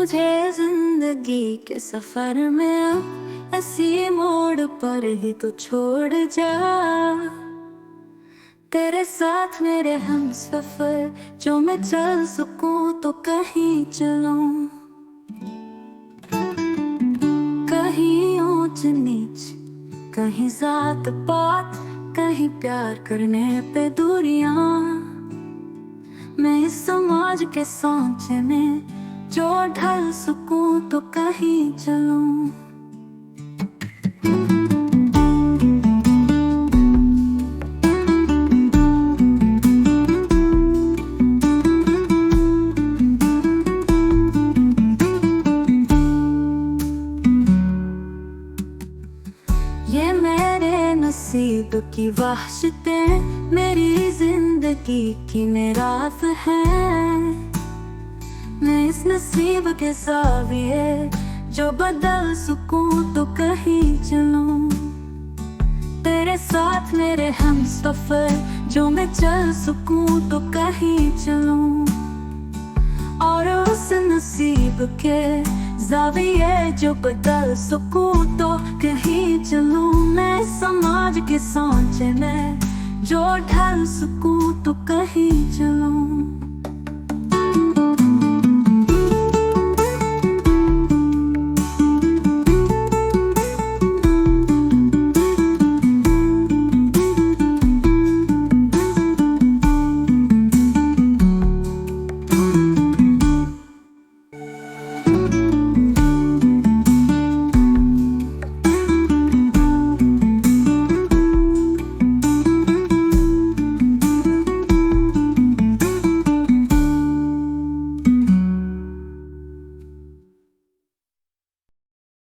मुझे जिंदगी के सफर में अब ऐसी मोड़ पर ही तो छोड़ जा। तेरे साथ मेरे हम सफर जो मैं चल सकूं तो कहीं चलूं। कहीं ऊंच नीच, कहीं जात पात, कहीं प्यार करने पे दूरियां। मैं इस समाज के सांचे में जो ढल सकूं तो कहीं चलूं। ये मेरे नसीब की वाशितें, मेरी जिंदगी की मेरात है। मैं इस नसीब के ज़ाविये जो बदल सकूं तो कहीं चलूं। तेरे साथ मेरे हम सफर जो मैं चल सकूं तो कहीं चलूं। और उस नसीब के ज़ाविये जो बदल सकूं तो कहीं चलूं। मैं समाज के सांचे में जो ढल सकूं तो कहीं चलूं।